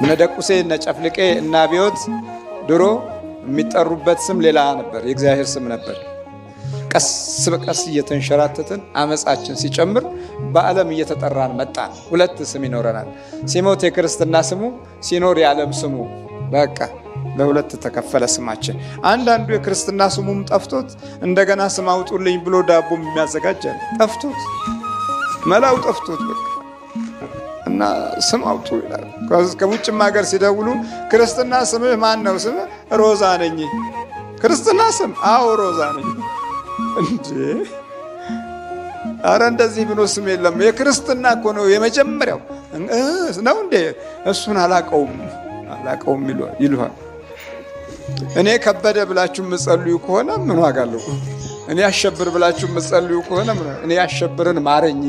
እነደቁሴ እነጨፍልቄ እና ቢዮት ድሮ የሚጠሩበት ስም ሌላ ነበር፣ የእግዚአብሔር ስም ነበር። ቀስ በቀስ እየተንሸራተትን አመጻችን ሲጨምር በዓለም እየተጠራን መጣን። ሁለት ስም ይኖረናል። ሲሞት የክርስትና ስሙ፣ ሲኖር የዓለም ስሙ። በቃ በሁለት ተከፈለ ስማችን። አንዳንዱ የክርስትና ስሙም ጠፍቶት እንደገና ስም አውጡልኝ ብሎ ዳቦም የሚያዘጋጃል። ጠፍቶት መላው ጠፍቶት በቃ እና ስም አውጡ ይላል። ከውጭም ሀገር ሲደውሉ ክርስትና ስምህ ማን ነው? ስምህ ሮዛ ነኝ። ክርስትና ስም? አዎ ሮዛ ነኝ። እንዴ አረ እንደዚህ ብሎ ስም የለም። የክርስትና እኮ ነው የመጀመሪያው ነው እንዴ? እሱን አላቀውም ይሉሃል። እኔ ከበደ ብላችሁ የምትጸልዩ ከሆነ ምን ዋጋ አለው? እኔ አሸብር ብላችሁ የምትጸልዩ ከሆነ እኔ አሸብርን ማረኝ።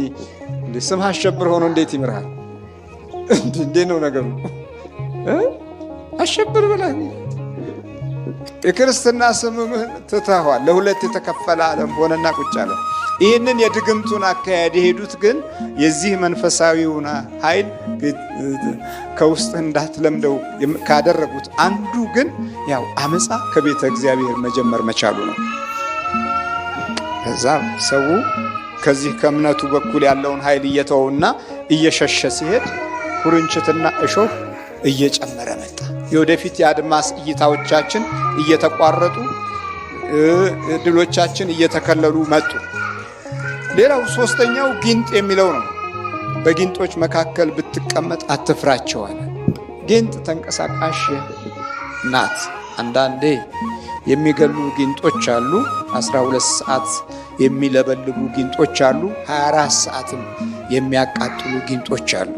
እንዴ ስም አሸብር ሆኖ እንዴት ይምርሃል? እንዴ ነው ነገሩ? አሸብር ብለህ የክርስትና ስምህን ትተኸዋል። ለሁለት የተከፈለ ዓለም ሆነና ቁጭ አለ። ይህንን የድግምቱን አካሄድ የሄዱት ግን የዚህ መንፈሳዊውን ኃይል ከውስጥ እንዳትለምደው ካደረጉት አንዱ ግን ያው አመፃ ከቤተ እግዚአብሔር መጀመር መቻሉ ነው። ከዛ ሰው ከዚህ ከእምነቱ በኩል ያለውን ኃይል እየተወውና እየሸሸ ሲሄድ ኩርንችትና እሾህ እየጨመረ መጣ። የወደፊት የአድማስ እይታዎቻችን እየተቋረጡ እድሎቻችን እየተከለሉ መጡ። ሌላው ሶስተኛው ጊንጥ የሚለው ነው። በጊንጦች መካከል ብትቀመጥ አትፍራቸዋል። ጊንጥ ተንቀሳቃሽ ናት። አንዳንዴ የሚገሉ ጊንጦች አሉ። 12 ሰዓት የሚለበልቡ ጊንጦች አሉ። 24 ሰዓትም የሚያቃጥሉ ጊንጦች አሉ።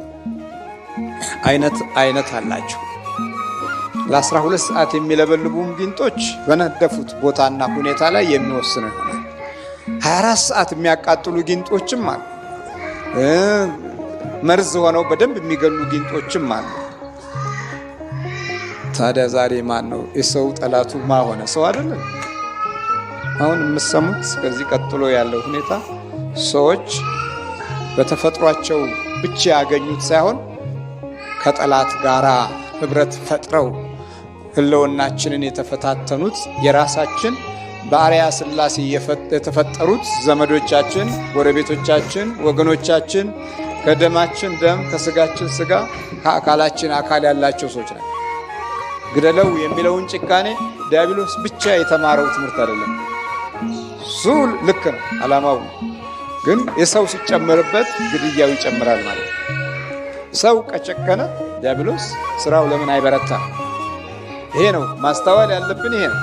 አይነት አላቸው። ለ12 ሰዓት የሚለበልቡም ጊንጦች በነደፉት ቦታና ሁኔታ ላይ የሚወስኑ ይሆናል። 24 ሰዓት የሚያቃጥሉ ጊንጦችም አሉ። መርዝ ሆነው በደንብ የሚገሉ ጊንጦችም አሉ። ታዲያ ዛሬ ማን ነው የሰው ጠላቱ? ማ ሆነ? ሰው አይደለም? አሁን የምትሰሙት ከዚህ ቀጥሎ ያለው ሁኔታ ሰዎች በተፈጥሯቸው ብቻ ያገኙት ሳይሆን ከጠላት ጋራ ህብረት ፈጥረው ህልውናችንን የተፈታተኑት የራሳችን በአርአያ ሥላሴ የተፈጠሩት ዘመዶቻችን፣ ጎረቤቶቻችን፣ ወገኖቻችን ከደማችን ደም ከስጋችን ስጋ ከአካላችን አካል ያላቸው ሰዎች ናቸው። ግደለው የሚለውን ጭካኔ ዲያብሎስ ብቻ የተማረው ትምህርት አይደለም። እሱ ልክ ነው፣ ዓላማው ግን የሰው ሲጨመርበት ግድያው ይጨምራል ማለት ነው። ሰው ከጨከነ ዲያብሎስ ስራው ለምን አይበረታም? ይሄ ነው ማስተዋል ያለብን። ይሄ ነው።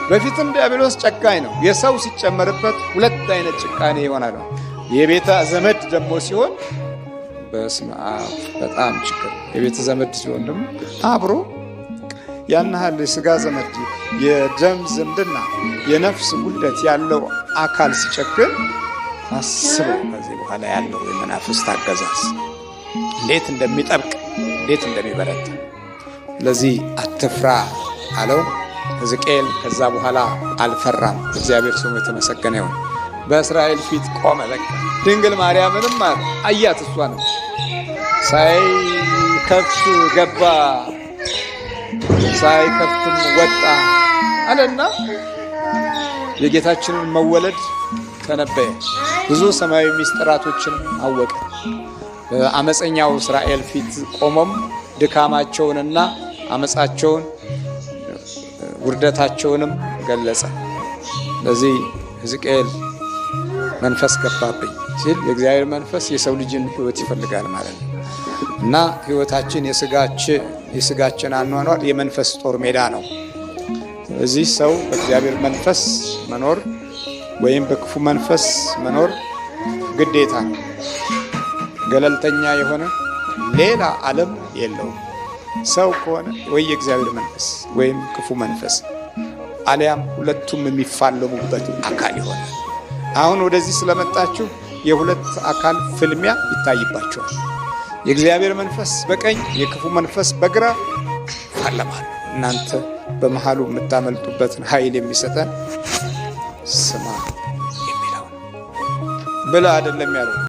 በፊትም ዲያብሎስ ጨካኝ ነው። የሰው ሲጨመርበት ሁለት አይነት ጭካኔ ይሆናል። የቤተ ዘመድ ደግሞ ሲሆን በስመ አብ በጣም ችግር። የቤተ ዘመድ ሲሆን ደግሞ አብሮ ያን ያህል የስጋ ዘመድ የደም ዝምድና የነፍስ ውህደት ያለው አካል ሲጨክን አስበው ከዚህ በኋላ ያለው የመናፍስት አገዛዝ እንዴት እንደሚጠብቅ እንዴት እንደሚበረታ። ስለዚህ አትፍራ አለው ሕዝቅኤል። ከዛ በኋላ አልፈራም። እግዚአብሔር ስሙ የተመሰገነ ይሁን። በእስራኤል ፊት ቆመ። በቃ ድንግል ማርያምንም አያት። እሷ ነው ሳይከፍት ገባ ሳይከፍትም ወጣ አለና የጌታችንን መወለድ ተነበየ። ብዙ ሰማያዊ ሚስጥራቶችን አወቀ። በአመፀኛው እስራኤል ፊት ቆሞም ድካማቸውንና አመፃቸውን ውርደታቸውንም ገለጸ። ለዚህ ሕዝቅኤል መንፈስ ገባብኝ ሲል የእግዚአብሔር መንፈስ የሰው ልጅን ሕይወት ይፈልጋል ማለት ነው እና ሕይወታችን የስጋችን አኗኗር የመንፈስ ጦር ሜዳ ነው። ስለዚህ ሰው በእግዚአብሔር መንፈስ መኖር ወይም በክፉ መንፈስ መኖር ግዴታ ነው። ገለልተኛ የሆነ ሌላ ዓለም የለውም። ሰው ከሆነ ወይ የእግዚአብሔር መንፈስ ወይም ክፉ መንፈስ አሊያም ሁለቱም የሚፋለሙበት አካል ይሆናል። አሁን ወደዚህ ስለመጣችሁ የሁለት አካል ፍልሚያ ይታይባቸዋል። የእግዚአብሔር መንፈስ በቀኝ የክፉ መንፈስ በግራ ይፋለማሉ። እናንተ በመሃሉ የምታመልጡበትን ኃይል የሚሰጠን ስማ የሚለው ብለህ አይደለም ያለው